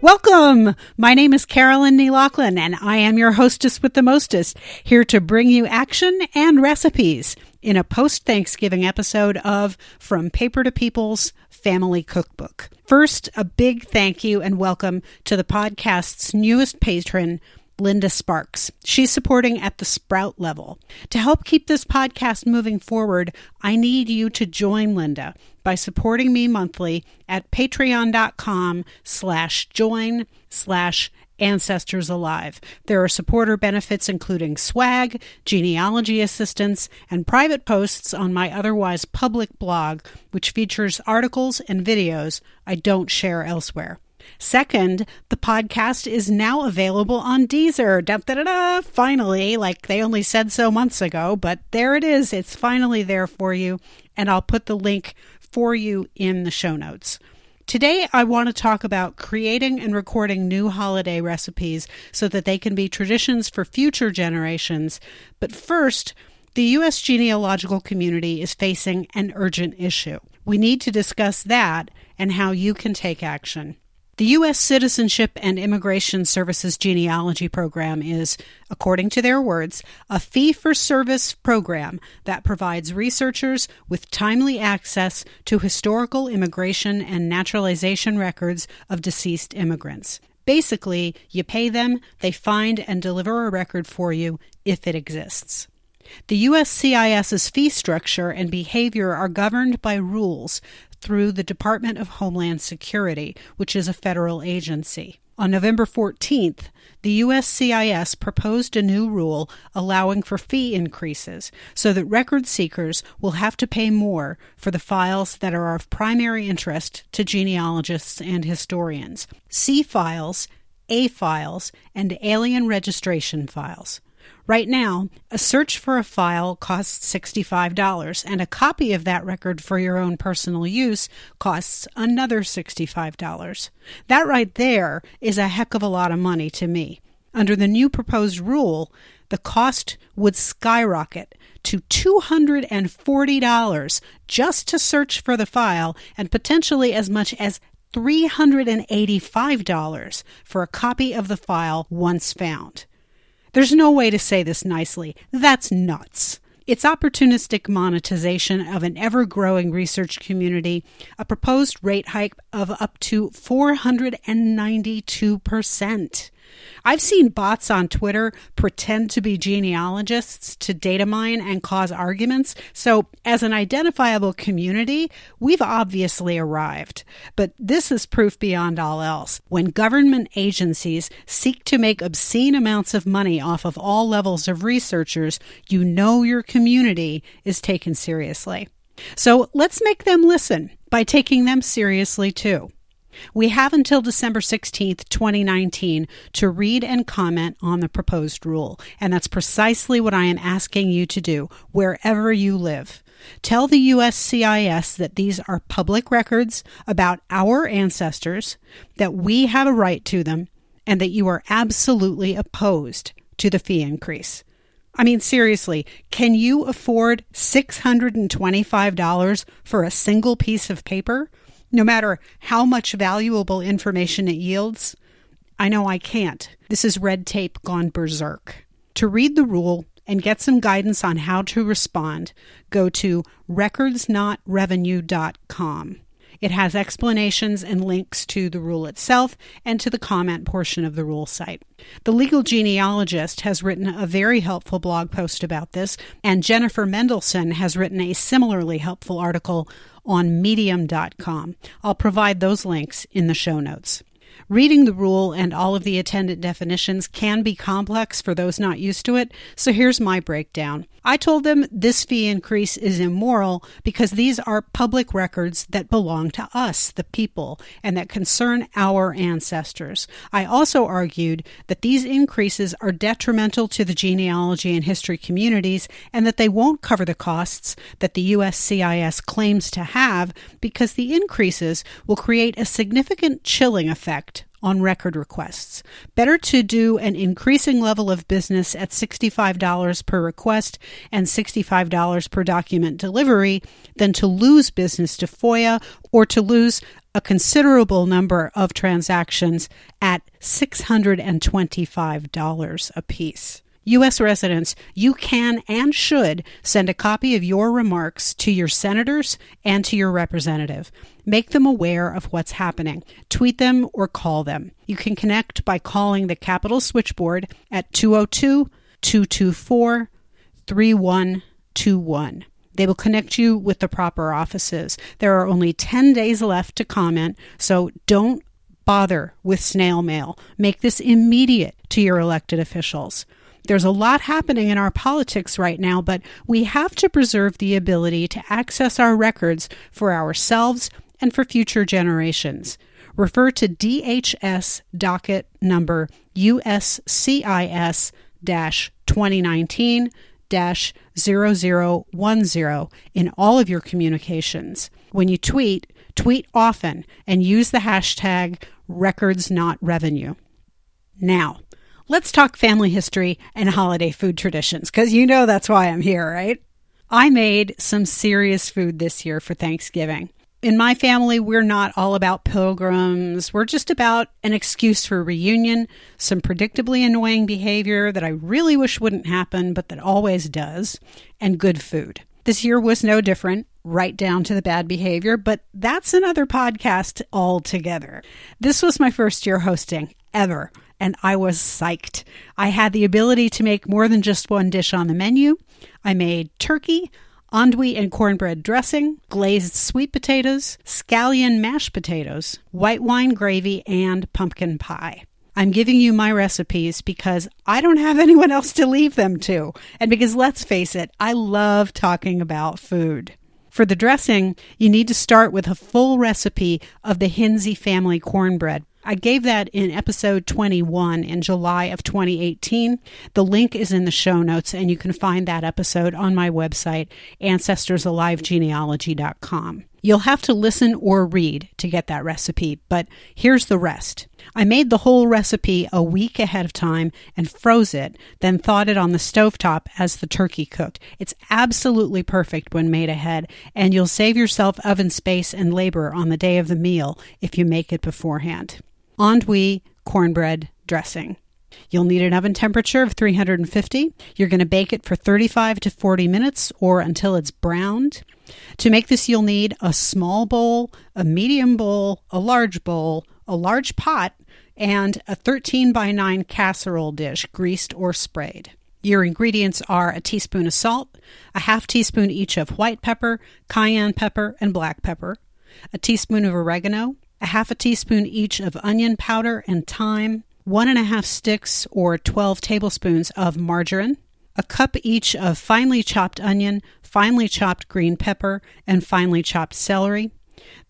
Welcome! My name is Carolyn Neelachlan, and I am your hostess with the mostest, here to bring you action and recipes in a post-Thanksgiving episode of From Paper to People's Family Cookbook. First, a big thank you and welcome to the podcast's newest patron, Linda Sparks. She's supporting at the Sprout level. To help keep this podcast moving forward, I need you to join Linda by supporting me monthly at patreon.com/join/AncestorsAlive. There are supporter benefits including swag, genealogy assistance, and private posts on my otherwise public blog, which features articles and videos I don't share elsewhere. Second, the podcast is now available on Deezer. Finally, like they only said so months ago, but there it is. It's finally there for you, and I'll put the link for you in the show notes. Today, I want to talk about creating and recording new holiday recipes so that they can be traditions for future generations. But first, the U.S. genealogical community is facing an urgent issue. We need to discuss that and how you can take action. The U.S. Citizenship and Immigration Services Genealogy Program is, according to their words, a fee-for-service program that provides researchers with timely access to historical immigration and naturalization records of deceased immigrants. Basically, you pay them, they find and deliver a record for you if it exists. The USCIS's fee structure and behavior are governed by rules through the Department of Homeland Security, which is a federal agency. On November 14th, the USCIS proposed a new rule allowing for fee increases so that record seekers will have to pay more for the files that are of primary interest to genealogists and historians: C files, A files, and alien registration files. Right now, a search for a file costs $65, and a copy of that record for your own personal use costs another $65. That right there is a heck of a lot of money to me. Under the new proposed rule, the cost would skyrocket to $240 just to search for the file, and potentially as much as $385 for a copy of the file once found. There's no way to say this nicely. That's nuts. It's opportunistic monetization of an ever-growing research community, a proposed rate hike of up to 492%. I've seen bots on Twitter pretend to be genealogists to data mine and cause arguments, so as an identifiable community, we've obviously arrived. But this is proof beyond all else. When government agencies seek to make obscene amounts of money off of all levels of researchers, you know your community is taken seriously. So let's make them listen by taking them seriously too. We have until December 16th, 2019 to read and comment on the proposed rule, and that's precisely what I am asking you to do wherever you live. Tell the USCIS that these are public records about our ancestors, that we have a right to them, and that you are absolutely opposed to the fee increase. I mean, seriously, can you afford $625 for a single piece of paper? No matter how much valuable information it yields? I know I can't. This is red tape gone berserk. To read the rule and get some guidance on how to respond, go to recordsnotrevenue.com. It has explanations and links to the rule itself and to the comment portion of the rule site. The Legal Genealogist has written a very helpful blog post about this, and Jennifer Mendelsohn has written a similarly helpful article on medium.com. I'll provide those links in the show notes. Reading the rule and all of the attendant definitions can be complex for those not used to it, so here's my breakdown. I told them this fee increase is immoral because these are public records that belong to us, the people, and that concern our ancestors. I also argued that these increases are detrimental to the genealogy and history communities and that they won't cover the costs that the USCIS claims to have because the increases will create a significant chilling effect on record requests. Better to do an increasing level of business at $65 per request and $65 per document delivery than to lose business to FOIA or to lose a considerable number of transactions at $625 apiece. U.S. residents, you can and should send a copy of your remarks to your senators and to your representative. Make them aware of what's happening. Tweet them or call them. You can connect by calling the Capitol switchboard at 202-224-3121. They will connect you with the proper offices. There are only 10 days left to comment, so don't bother with snail mail. Make this immediate to your elected officials. There's a lot happening in our politics right now, but we have to preserve the ability to access our records for ourselves and for future generations. Refer to DHS docket number USCIS-2019-0010 in all of your communications. When you tweet, tweet often and use the hashtag #RecordsNotRevenue. Now, let's talk family history and holiday food traditions, because you know that's why I'm here, right? I made some serious food this year for Thanksgiving. In my family, we're not all about pilgrims. We're just about an excuse for reunion, some predictably annoying behavior that I really wish wouldn't happen, but that always does, and good food. This year was no different, right down to the bad behavior, but that's another podcast altogether. This was my first year hosting, ever, and I was psyched. I had the ability to make more than just one dish on the menu. I made turkey, andouille and cornbread dressing, glazed sweet potatoes, scallion mashed potatoes, white wine gravy, and pumpkin pie. I'm giving you my recipes because I don't have anyone else to leave them to, and because, let's face it, I love talking about food. For the dressing, you need to start with a full recipe of the Hinsey family cornbread. I gave that in episode 21 in July of 2018. The link is in the show notes, and you can find that episode on my website, AncestorsAliveGenealogy.com. You'll have to listen or read to get that recipe, but here's the rest. I made the whole recipe a week ahead of time and froze it, then thawed it on the stovetop as the turkey cooked. It's absolutely perfect when made ahead, and you'll save yourself oven space and labor on the day of the meal if you make it beforehand. Andouille cornbread dressing. You'll need an oven temperature of 350. You're going to bake it for 35 to 40 minutes or until it's browned. To make this, you'll need a small bowl, a medium bowl, a large pot, and a 13 by 9 casserole dish, greased or sprayed. Your ingredients are a teaspoon of salt, a half teaspoon each of white pepper, cayenne pepper, and black pepper, a teaspoon of oregano, a half a teaspoon each of onion powder and thyme, 1.5 sticks or 12 tablespoons of margarine, a cup each of finely chopped onion, finely chopped green pepper, and finely chopped celery,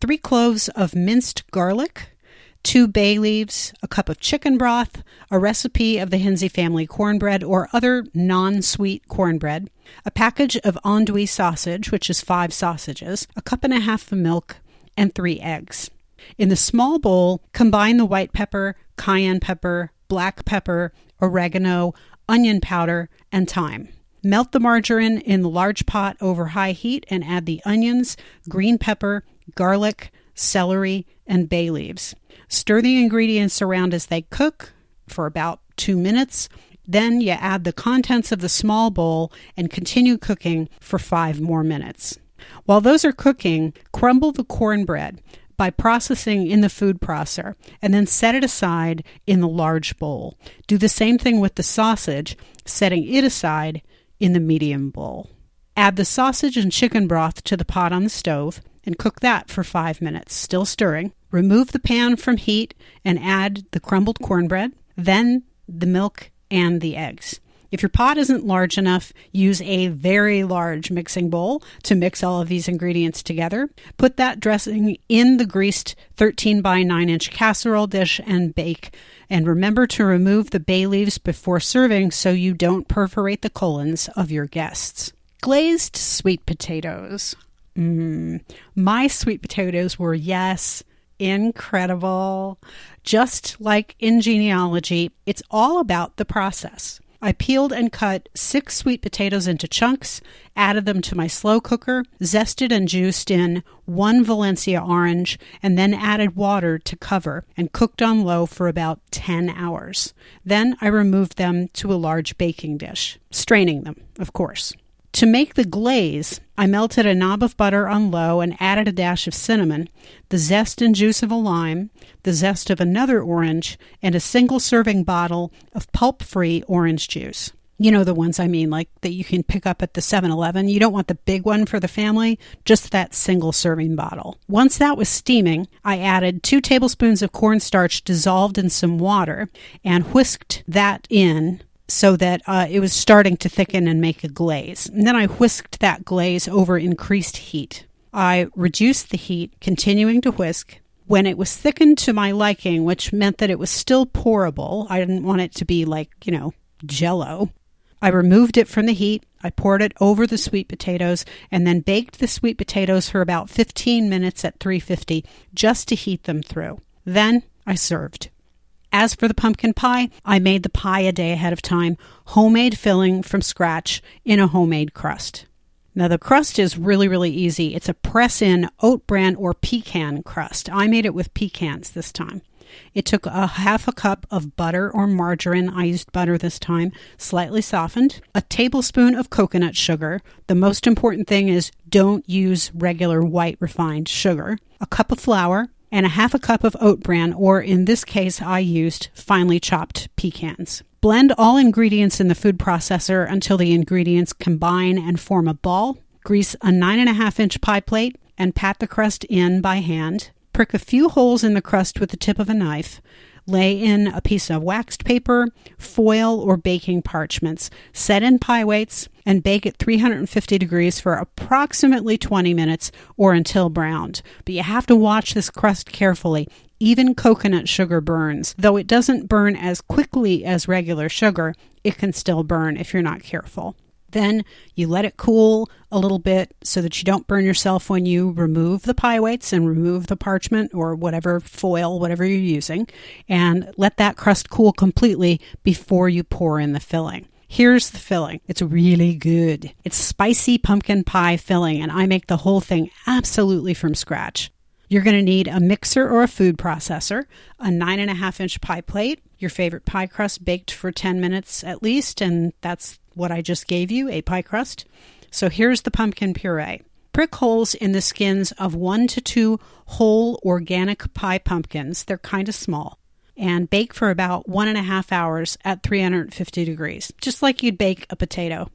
3 cloves of minced garlic, 2 bay leaves, a cup of chicken broth, a recipe of the Hinsey family cornbread or other non-sweet cornbread, a package of andouille sausage, which is 5 sausages, a cup and a half of milk, and 3 eggs. In the small bowl, combine the white pepper, cayenne pepper, black pepper, oregano, onion powder, and thyme. Melt the margarine in the large pot over high heat and add the onions, green pepper, garlic, celery, and bay leaves. Stir the ingredients around as they cook for about 2 minutes. Then you add the contents of the small bowl and continue cooking for 5 more minutes. While those are cooking, crumble the cornbread by processing in the food processor, and then set it aside in the large bowl. Do the same thing with the sausage, setting it aside in the medium bowl. Add the sausage and chicken broth to the pot on the stove and cook that for 5 minutes, still stirring. Remove the pan from heat and add the crumbled cornbread, then the milk and the eggs. If your pot isn't large enough, use a very large mixing bowl to mix all of these ingredients together. Put that dressing in the greased 13 by 9 inch casserole dish and bake. And remember to remove the bay leaves before serving so you don't perforate the colons of your guests. Glazed sweet potatoes. My sweet potatoes were, yes, incredible. Just like in genealogy, it's all about the process. I peeled and cut 6 sweet potatoes into chunks, added them to my slow cooker, zested and juiced in 1 Valencia orange, and then added water to cover and cooked on low for about 10 hours. Then I removed them to a large baking dish, straining them, of course. To make the glaze, I melted a knob of butter on low and added a dash of cinnamon, the zest and juice of a lime, the zest of another orange, and a single serving bottle of pulp-free orange juice. You know the ones I mean, like that you can pick up at the 7-Eleven. You don't want the big one for the family, just that single serving bottle. Once that was steaming, I added 2 tablespoons of cornstarch dissolved in some water and whisked that in so that it was starting to thicken and make a glaze. And then I whisked that glaze over increased heat. I reduced the heat, continuing to whisk. When it was thickened to my liking, which meant that it was still pourable, I didn't want it to be like, Jell-O. I removed it from the heat, I poured it over the sweet potatoes, and then baked the sweet potatoes for about 15 minutes at 350 just to heat them through. Then I served. As for the pumpkin pie, I made the pie a day ahead of time, homemade filling from scratch in a homemade crust. Now the crust is really, really easy. It's a press-in oat bran or pecan crust. I made it with pecans this time. It took a half a cup of butter or margarine. I used butter this time, slightly softened, a tablespoon of coconut sugar. The most important thing is don't use regular white refined sugar, a cup of flour, and a half a cup of oat bran, or in this case, I used finely chopped pecans. Blend all ingredients in the food processor until the ingredients combine and form a ball. Grease a 9.5-inch pie plate and pat the crust in by hand. Prick a few holes in the crust with the tip of a knife. Lay in a piece of waxed paper, foil, or baking parchments. Set in pie weights and bake at 350 degrees for approximately 20 minutes or until browned. But you have to watch this crust carefully. Even coconut sugar burns. Though it doesn't burn as quickly as regular sugar, it can still burn if you're not careful. Then you let it cool a little bit so that you don't burn yourself when you remove the pie weights and remove the parchment or whatever foil, whatever you're using, and let that crust cool completely before you pour in the filling. Here's the filling. It's really good. It's spicy pumpkin pie filling, and I make the whole thing absolutely from scratch. You're going to need a mixer or a food processor, a 9.5-inch pie plate, your favorite pie crust baked for 10 minutes at least, and that's what I just gave you, a pie crust. So here's the pumpkin puree. Prick holes in the skins of 1 to 2 whole organic pie pumpkins. They're kind of small. And bake for about 1.5 hours at 350 degrees, just like you'd bake a potato.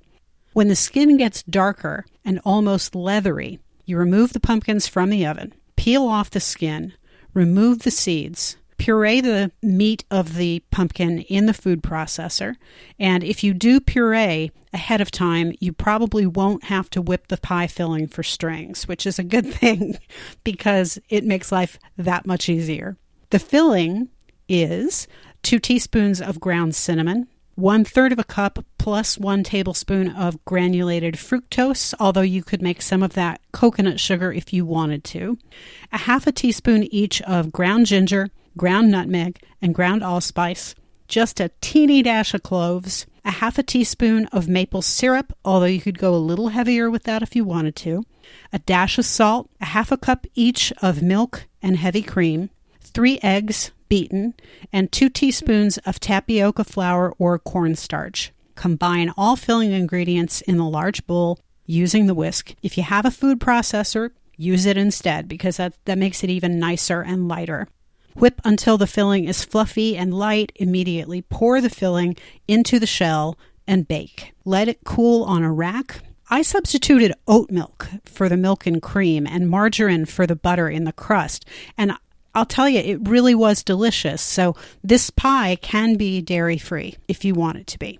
When the skin gets darker and almost leathery, you remove the pumpkins from the oven. Peel off the skin, remove the seeds, puree the meat of the pumpkin in the food processor, and if you do puree ahead of time, you probably won't have to whip the pie filling for strings, which is a good thing because it makes life that much easier. The filling is 2 teaspoons of ground cinnamon, 1/3 of a cup plus 1 tablespoon of granulated fructose, although you could make some of that coconut sugar if you wanted to, a half a teaspoon each of ground ginger, ground nutmeg, and ground allspice, just a teeny dash of cloves, a half a teaspoon of maple syrup, although you could go a little heavier with that if you wanted to, a dash of salt, a half a cup each of milk and heavy cream, 3 eggs beaten, and 2 teaspoons of tapioca flour or cornstarch. Combine all filling ingredients in a large bowl using the whisk. If you have a food processor, use it instead because that makes it even nicer and lighter. Whip until the filling is fluffy and light. Immediately pour the filling into the shell and bake. Let it cool on a rack. I substituted oat milk for the milk and cream and margarine for the butter in the crust, and I'll tell you, it really was delicious. So this pie can be dairy-free if you want it to be.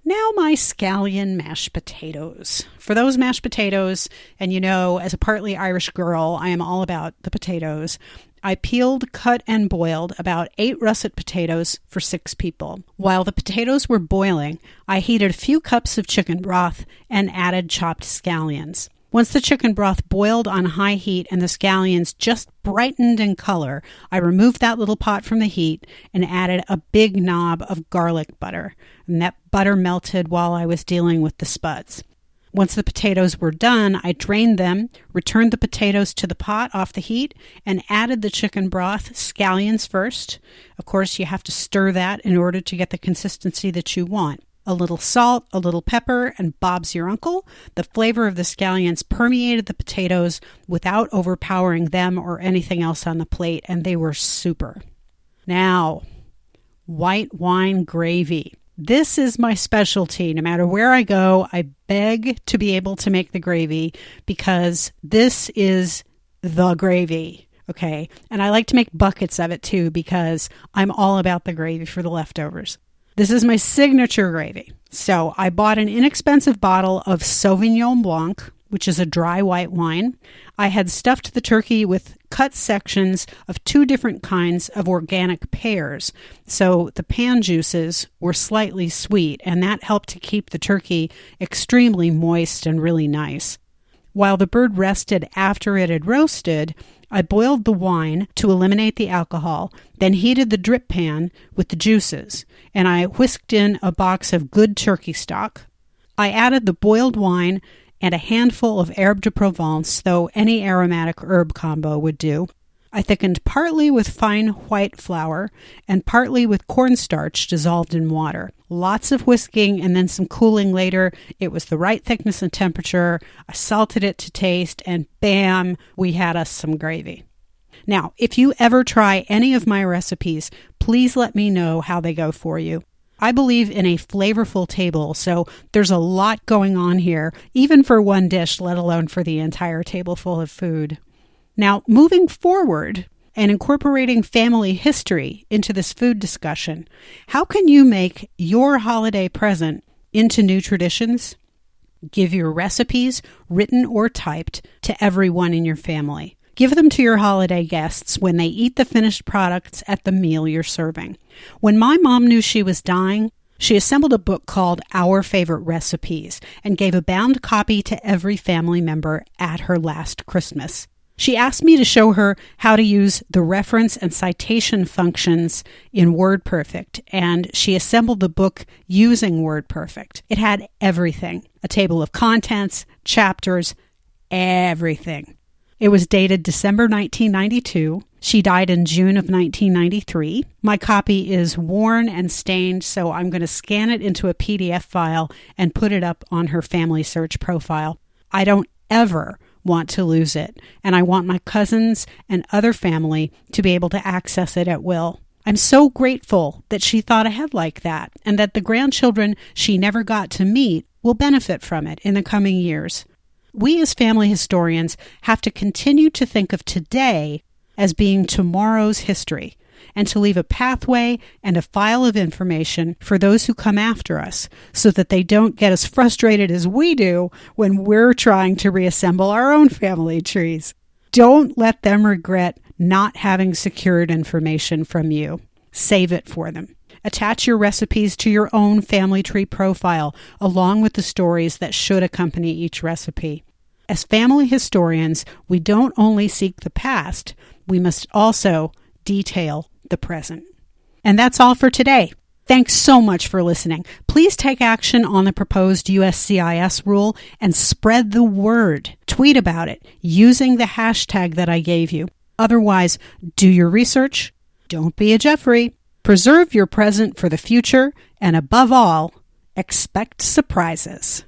Now my scallion mashed potatoes. For those mashed potatoes, and as a partly Irish girl, I am all about the potatoes. I peeled, cut, and boiled about 8 russet potatoes for 6 people. While the potatoes were boiling, I heated a few cups of chicken broth and added chopped scallions. Once the chicken broth boiled on high heat and the scallions just brightened in color, I removed that little pot from the heat and added a big knob of garlic butter. And that butter melted while I was dealing with the spuds. Once the potatoes were done, I drained them, returned the potatoes to the pot off the heat, and added the chicken broth, scallions first. Of course, you have to stir that in order to get the consistency that you want. A little salt, a little pepper, and Bob's your uncle. The flavor of the scallions permeated the potatoes without overpowering them or anything else on the plate, and they were super. Now, white wine gravy. This is my specialty. No matter where I go, I beg to be able to make the gravy because this is the gravy, okay? And I like to make buckets of it too because I'm all about the gravy for the leftovers. This is my signature gravy. So I bought an inexpensive bottle of Sauvignon Blanc, which is a dry white wine. I had stuffed the turkey with cut sections of 2 different kinds of organic pears. So the pan juices were slightly sweet, and that helped to keep the turkey extremely moist and really nice. While the bird rested after it had roasted, I boiled the wine to eliminate the alcohol, then heated the drip pan with the juices, and I whisked in a box of good turkey stock. I added the boiled wine and a handful of herbe de Provence, though any aromatic herb combo would do. I thickened partly with fine white flour and partly with cornstarch dissolved in water. Lots of whisking and then some cooling later. It was the right thickness and temperature. I salted it to taste, and bam, we had us some gravy. Now, if you ever try any of my recipes, please let me know how they go for you. I believe in a flavorful table, so there's a lot going on here, even for one dish, let alone for the entire table full of food. Now, moving forward and incorporating family history into this food discussion, how can you make your holiday present into new traditions? Give your recipes, written or typed, to everyone in your family. Give them to your holiday guests when they eat the finished products at the meal you're serving. When my mom knew she was dying, she assembled a book called Our Favorite Recipes and gave a bound copy to every family member at her last Christmas. She asked me to show her how to use the reference and citation functions in WordPerfect, and she assembled the book using WordPerfect. It had everything, a table of contents, chapters, everything. It was dated December 1992. She died in June of 1993. My copy is worn and stained, so I'm going to scan it into a PDF file and put it up on her Family Search profile. I don't ever want to lose it, and I want my cousins and other family to be able to access it at will. I'm so grateful that she thought ahead like that, and that the grandchildren she never got to meet will benefit from it in the coming years. We as family historians have to continue to think of today as being tomorrow's history, and to leave a pathway and a file of information for those who come after us so that they don't get as frustrated as we do when we're trying to reassemble our own family trees. Don't let them regret not having secured information from you. Save it for them. Attach your recipes to your own family tree profile, along with the stories that should accompany each recipe. As family historians, we don't only seek the past, we must also detail the present. And that's all for today. Thanks so much for listening. Please take action on the proposed USCIS rule and spread the word. Tweet about it using the hashtag that I gave you. Otherwise, do your research. Don't be a Jeffrey. Preserve your present for the future. And above all, expect surprises.